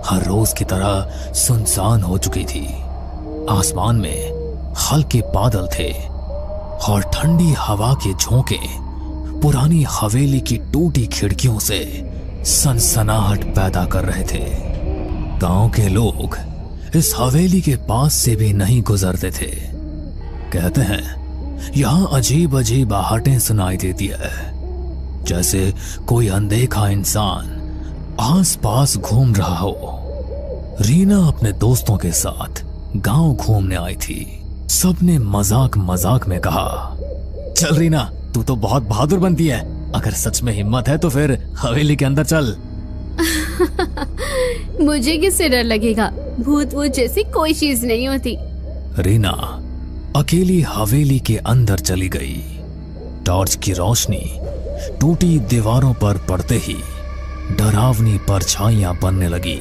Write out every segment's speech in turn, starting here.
हर रोज की तरह सुनसान हो चुकी थी। आसमान में हल्के बादल थे और ठंडी हवा के झोंके पुरानी हवेली की टूटी खिड़कियों से सनसनाहट पैदा कर रहे थे। गांव के लोग इस हवेली के पास से भी नहीं गुजरते थे। कहते हैं यहां अजीब अजीब आहटें सुनाई देती है, जैसे कोई अनदेखा इंसान आस पास घूम रहा हो। रीना अपने दोस्तों के साथ गांव घूमने आई थी। सबने मजाक मजाक में कहा, चल रीना, तू तो बहुत बहादुर बनती है। अगर सच में हिम्मत है तो फिर हवेली के अंदर चल। मुझे किससे डर लगेगा? भूत वूत जैसी कोई चीज नहीं होती। रीना अकेली हवेली के अंदर चली गई। टॉर्च की रोशनी टूटी दीवारों पर पड़ते ही डरावनी परछाइयां बनने लगी।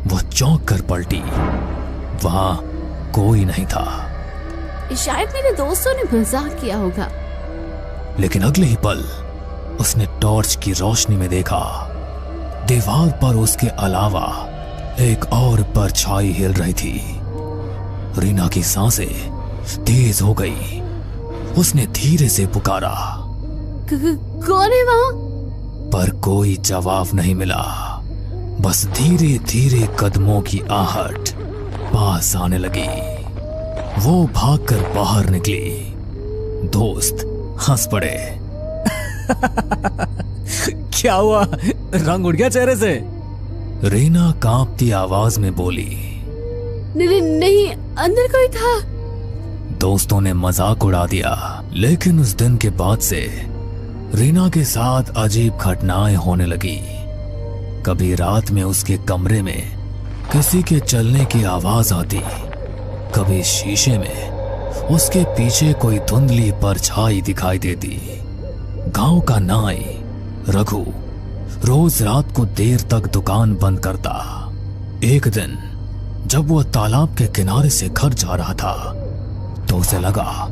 वो चौंक कर पलटी। वहां कोई नहीं था। शायद मेरे दोस्तों ने मजाक किया होगा। लेकिन अगले ही पल उसने टॉर्च की रोशनी में देखा, दीवार पर उसके अलावा एक और परछाई हिल रही थी। रीना की सांसें तेज हो गई। उसने धीरे से पुकारा, कौन है वहां? पर कोई जवाब नहीं मिला। बस धीरे धीरे कदमों की आहट पास आने लगी। वो भागकर बाहर निकली। दोस्त हंस पड़े। क्या हुआ, रंग उड़ गया चेहरे से? रीना कांपती आवाज में बोली, नहीं, अंदर कोई था। दोस्तों ने मजाक उड़ा दिया। लेकिन उस दिन के बाद से रीना के साथ अजीब घटनाएं होने लगी। कभी रात में उसके कमरे में किसी के चलने की आवाज आती, कभी शीशे में उसके पीछे कोई धुंधली परछाई दिखाई देती। गांव का नाई रघु रोज रात को देर तक दुकान बंद करता। एक दिन जब वह तालाब के किनारे से घर जा रहा था तो उसे लगा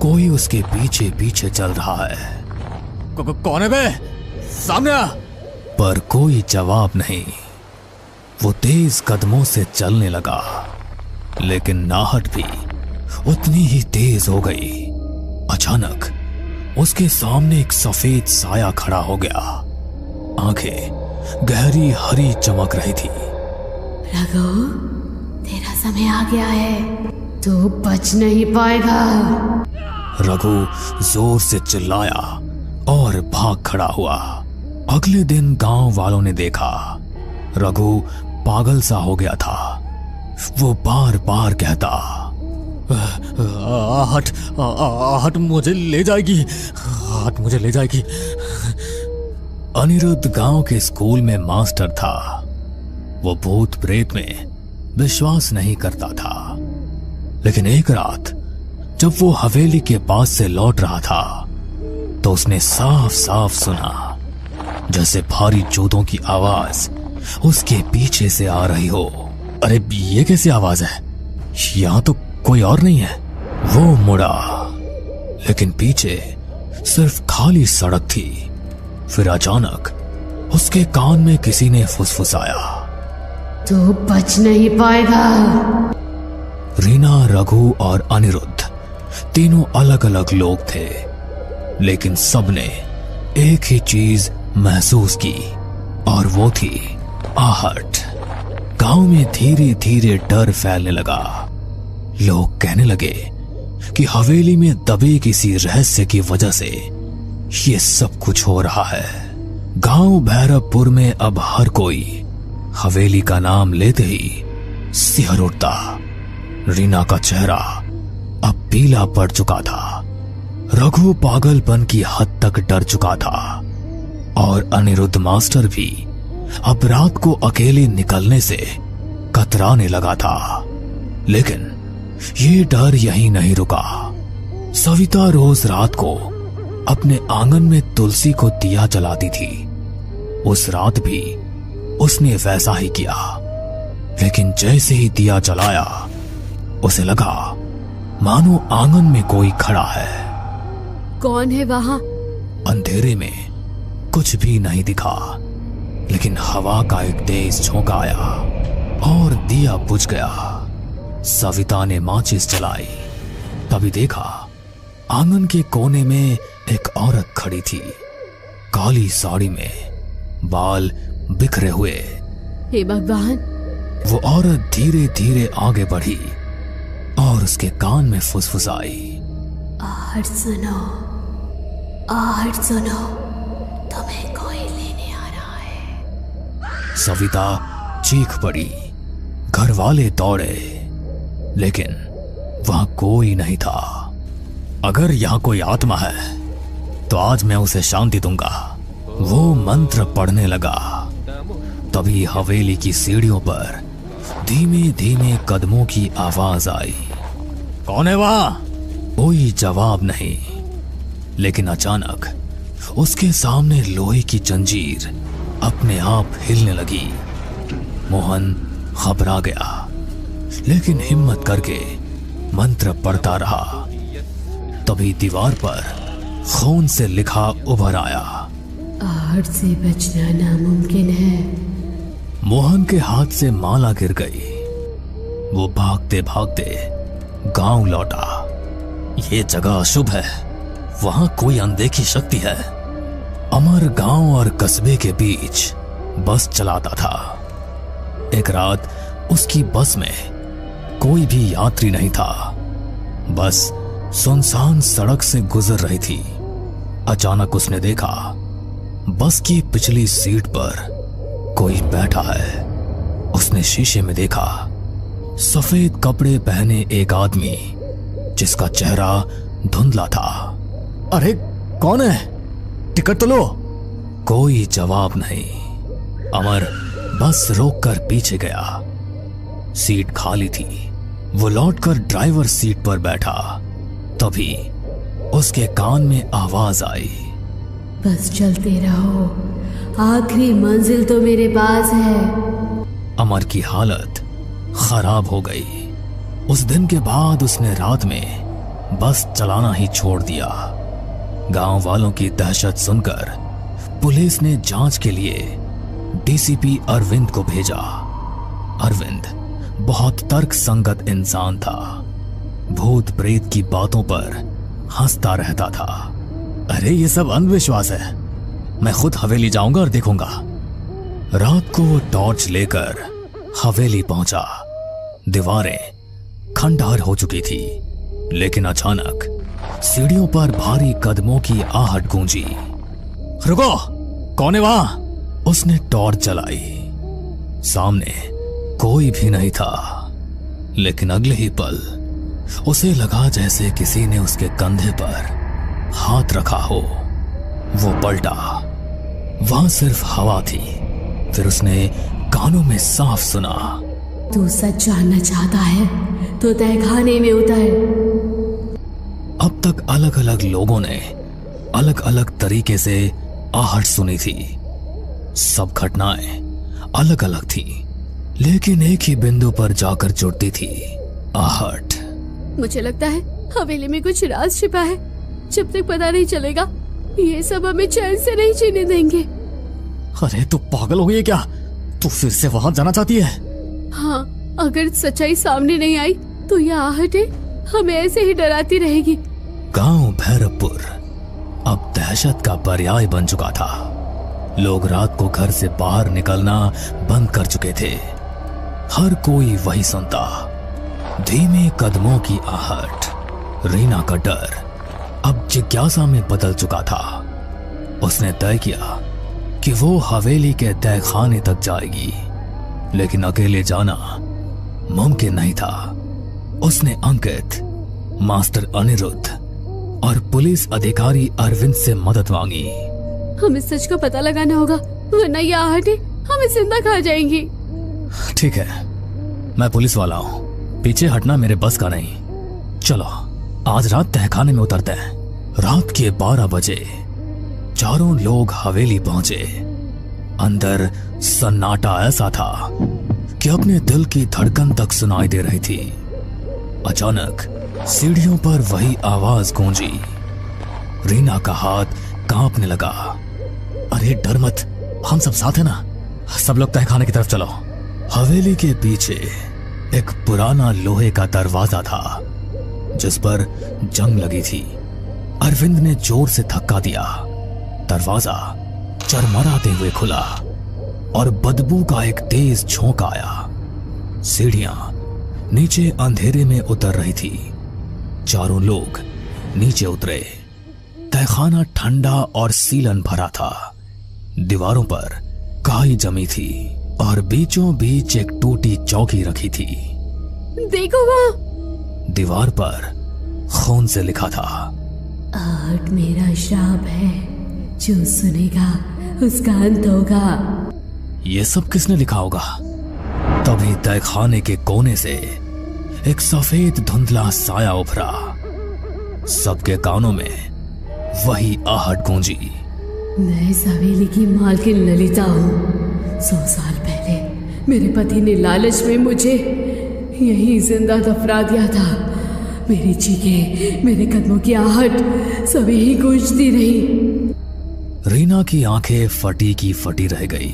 कोई उसके पीछे पीछे चल रहा है। कौन है बे? सामने आ। पर कोई जवाब नहीं। वो तेज कदमों से चलने लगा, लेकिन नाहट भी उतनी ही तेज हो गई। अचानक उसके सामने एक सफेद साया खड़ा हो गया। आंखें गहरी हरी चमक रही थी। रघु, तेरा समय आ गया है, तू बच नहीं पाएगा। रघु जोर से चिल्लाया और भाग खड़ा हुआ। अगले दिन गांव वालों ने देखा रघु पागल सा हो गया था। वो बार बार कहता, आहट मुझे ले जाएगी, आहट मुझे ले जाएगी। अनिरुद्ध गांव के स्कूल में मास्टर था। वो भूत प्रेत में विश्वास नहीं करता था। लेकिन एक रात जब वो हवेली के पास से लौट रहा था तो उसने साफ साफ सुना जैसे भारी जूतों की आवाज उसके पीछे से आ रही हो। अरे ये कैसी आवाज है? यहां तो कोई और नहीं है। वो मुड़ा, लेकिन पीछे सिर्फ खाली सड़क थी। फिर अचानक उसके कान में किसी ने फुसफुसाया, तू बच नहीं पाएगा। रीना, रघु और अनिरुद्ध तीनों अलग अलग लोग थे, लेकिन सबने एक ही चीज महसूस की और वो थी आहट। गांव में धीरे धीरे डर फैलने लगा। लोग कहने लगे कि हवेली में दबे किसी रहस्य की वजह से ये सब कुछ हो रहा है। गांव भैरवपुर में अब हर कोई हवेली का नाम लेते ही सिहर उठता। रीना का चेहरा अब पीला पड़ चुका था। रघु पागलपन की हद तक डर चुका था और अनिरुद्ध मास्टर भी अब रात को अकेले निकलने से कतराने लगा था। लेकिन ये डर यहीं नहीं रुका। सविता रोज रात को अपने आंगन में तुलसी को दिया जलाती थी। उस रात भी उसने वैसा ही किया, लेकिन जैसे ही दिया जलाया उसे लगा मानो आंगन में कोई खड़ा है। कौन है वहां? अंधेरे में कुछ भी नहीं दिखा, लेकिन हवा का एक तेज झोंका आया और दिया बुझ गया। सविता ने माचिस जलाई, तभी देखा आंगन के कोने में एक औरत खड़ी थी, काली साड़ी में, बाल बिखरे हुए। हे भगवान! वो औरत धीरे धीरे आगे बढ़ी और उसके कान में फुसफुसाई, आहट सुनो, आहट सुनो, तुम्हें कोई लेने आ रहा है। सविता चीख पड़ी। घर वाले दौड़े, लेकिन वहां कोई नहीं था। अगर यहां कोई आत्मा है तो आज मैं उसे शांति दूंगा, वो मंत्र पढ़ने लगा। तभी हवेली की सीढ़ियों पर धीमे धीमे कदमों की आवाज आई। कौन है वहां? कोई जवाब नहीं, लेकिन अचानक उसके सामने लोहे की जंजीर अपने आप हिलने लगी। मोहन घबरा गया, लेकिन हिम्मत करके मंत्र पढ़ता रहा। तभी दीवार पर खून से लिखा उभर आया, आहट से बचना नामुमकिन है। मोहन के हाथ से माला गिर गई। वो भागते भागते गांव लौटा। ये जगह अशुभ है, वहां कोई अनदेखी शक्ति है। अमर गांव और कस्बे के बीच बस चलाता था। एक रात उसकी बस में कोई भी यात्री नहीं था। बस सुनसान सड़क से गुजर रही थी। अचानक उसने देखा बस की पिछली सीट पर कोई बैठा है। उसने शीशे में देखा सफेद कपड़े पहने एक आदमी, जिसका चेहरा धुंधला था। अरे कौन है? टिकट तो लो। कोई जवाब नहीं। अमर बस रोककर पीछे गया। सीट खाली थी। वो लौटकर ड्राइवर सीट पर बैठा। तभी उसके कान में आवाज आई, बस चलते रहो, आखिरी मंजिल तो मेरे पास है। अमर की हालत खराब हो गई। उस दिन के बाद उसने रात में बस चलाना ही छोड़ दिया। गांव वालों की दहशत सुनकर पुलिस ने जांच के लिए डीसीपी अरविंद को भेजा। अरविंद बहुत तर्क संगत इंसान था। भूत प्रेत की बातों पर हंसता रहता था। अरे ये सब अंधविश्वास है, मैं खुद हवेली जाऊंगा और देखूंगा। रात को वो टॉर्च लेकर हवेली पहुंचा। दीवारें खंडहर हो चुकी थी, लेकिन अचानक सीढ़ियों पर भारी कदमों की आहट गूंजी। रुको, कौन है वहां? उसने टॉर्च जलाई। सामने कोई भी नहीं था, लेकिन अगले ही पल उसे लगा जैसे किसी ने उसके कंधे पर हाथ रखा हो। वो पलटा, वहां सिर्फ हवा थी। फिर उसने कानों में साफ सुना, तू सच जानना चाहता है तो तहखाने में उतर। अब तक अलग अलग लोगों ने अलग अलग तरीके से आहट सुनी थी। सब घटनाएं अलग अलग थी, लेकिन एक ही बिंदु पर जाकर जुड़ती थी, आहट। मुझे लगता है हवेली में कुछ राज छिपा है। जब तक पता नहीं चलेगा, ये सब हमें चैन से नहीं जीने देंगे। अरे तू पागल हो गई क्या? तू फिर से वहां जाना चाहती है? हाँ, अगर सच्चाई सामने नहीं आई तो यह आहटें हमें ऐसे ही डराती रहेगी। गांव भैरवपुर अब दहशत का पर्याय बन चुका था। लोग रात को घर से बाहर निकलना बंद कर चुके थे। हर कोई वही सुनता, धीमे कदमों की आहट। रीना का डर अब जिज्ञासा में बदल चुका था। उसने तय किया कि वो हवेली के तहखाने तक जाएगी, लेकिन अकेले जाना मुमकिन नहीं था। उसने अंकित, मास्टर अनिरुद्ध और पुलिस अधिकारी अरविंद से मदद मांगी। हमें सच का पता लगाना होगा, वरना ये आहटें हमें जिंदा खा जाएंगी। ठीक है, मैं पुलिस वाला हूँ, पीछे हटना मेरे बस का नहीं। चलो आज रात तहखाने में उतरते हैं। रात के 12 बजे चारों लोग हवेली पहुंचे। अंदर सन्नाटा ऐसा था कि अपने दिल की धड़कन तक सुनाई दे रही थी। अचानक सीढ़ियों पर वही आवाज गूंजी। रीना का हाथ कांपने लगा। अरे डर मत, हम सब साथ हैं ना, सब लोग तहखाने की तरफ चलो। हवेली के पीछे एक पुराना लोहे का दरवाजा था जिस पर जंग लगी थी। अरविंद ने जोर से धक्का दिया। दरवाजा चरमराते हुए खुला और बदबू का एक तेज झोंका आया। सीढ़ियां नीचे अंधेरे में उतर रही थी। चारों लोग नीचे उतरे। तहखाना ठंडा और सीलन भरा था। दीवारों पर काई जमी थी और बीचों बीच एक टूटी चौकी रखी थी। देखो वहाँ। दीवार पर खून से लिखा था, आहट मेरा श्राप है, जो सुनेगा उसका अंत होगा। ये सब किसने लिखा होगा? तभी तहखाने के कोने से एक सफेद धुंधला साया उभरा। सबके कानों में वही आहट गूंजी। मैं इस हवेली की मालकिन ललिता हूँ। 100 साल पहले मेरे पति ने लालच में मुझे यहीं जिंदा दफना दिया था। मेरी चीखें, मेरे कदमों की आहट सब यही गूंजती रही। रीना की आंखें फटी की फटी रह गई।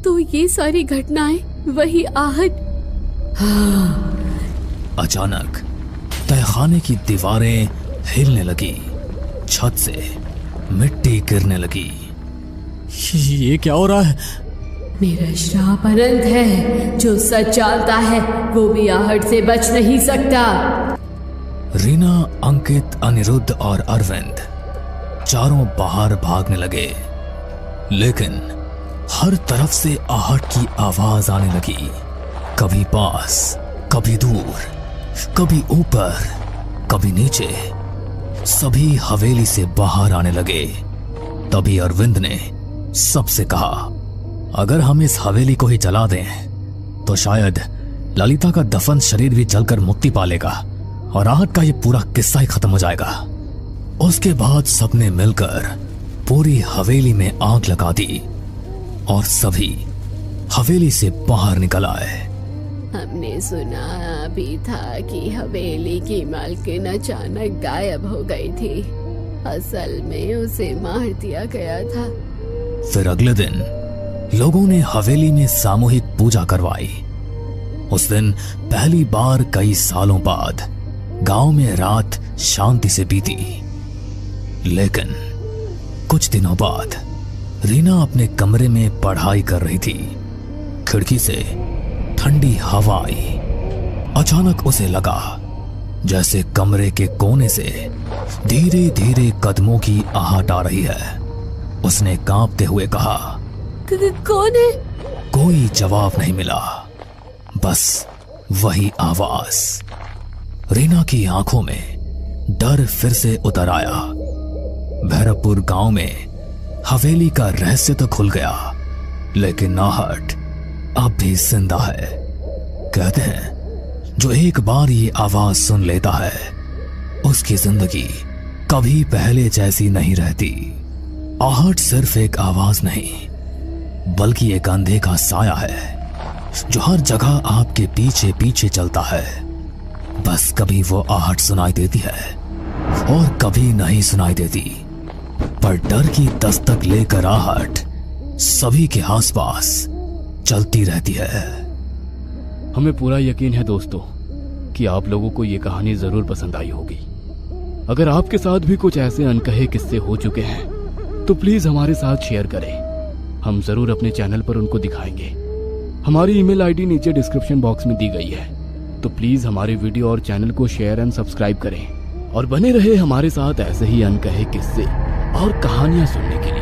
तो ये सारी घटनाएं वही आहट? हाँ। अचानक तहखाने की दीवारें हिलने लगी। छत से मिट्टी गिरने लगी। ये क्या हो रहा है? मेरा श्राप अनंत है। जो सच जानता है वो भी आहट से बच नहीं सकता। रीना, अंकित, अनिरुद्ध और अरविंद चारों बाहर भागने लगे, लेकिन हर तरफ से आहट की आवाज आने लगी। कभी पास, कभी दूर, कभी ऊपर, कभी नीचे। सभी हवेली से बाहर आने लगे। तभी अरविंद ने सबसे कहा, अगर हम इस हवेली को ही जला दें तो शायद ललिता का दफन शरीर भी जलकर मुक्ति पा लेगा और आहट का ये पूरा किस्सा ही खत्म हो जाएगा। उसके बाद सबने मिलकर पूरी हवेली में आग लगा दी और सभी हवेली से बाहर निकल आए। हमने सुना भी था कि हवेली की मालकिन अचानक गायब हो गई थी। असल में उसे मार दिया गया था। फिर अगले दिन लोगों ने हवेली में सामूहिक पूजा करवाई। उस दिन पहली बार कई सालों बाद गांव में रात शांति से बीती। लेकिन कुछ दिनों बाद रीना अपने कमरे में पढ़ाई कर रही थी। खिड़की से ठंडी हवा आई। अचानक उसे लगा जैसे कमरे के कोने से धीरे धीरे कदमों की आहट आ रही है। उसने कांपते हुए कहा, कौन है? कोई जवाब नहीं मिला, बस वही आवाज। रीना की आंखों में डर फिर से उतर आया। भैरवपुर गांव में हवेली का रहस्य तो खुल गया, लेकिन आहट अब भी जिंदा है। कहते हैं जो एक बार ये आवाज सुन लेता है उसकी जिंदगी कभी पहले जैसी नहीं रहती। आहट सिर्फ एक आवाज नहीं, बल्कि एक अंधे का साया है जो हर जगह आपके पीछे पीछे चलता है। बस कभी वो आहट सुनाई देती है और कभी नहीं सुनाई देती, पर डर की दस्तक लेकर आहट सभी के आसपास चलती रहती है। हमें पूरा यकीन है दोस्तों कि आप लोगों को ये कहानी जरूर पसंद आई होगी। अगर आपके साथ भी कुछ ऐसे अनकहे किस्से हो चुके हैं तो प्लीज हमारे साथ शेयर करें। हम जरूर अपने चैनल पर उनको दिखाएंगे। हमारी ईमेल आईडी नीचे डिस्क्रिप्शन बॉक्स में दी गई है, तो प्लीज हमारे वीडियो और चैनल को शेयर एंड सब्सक्राइब करें और बने रहे हमारे साथ ऐसे ही अनकहे किस्से और कहानियां सुनने के लिए।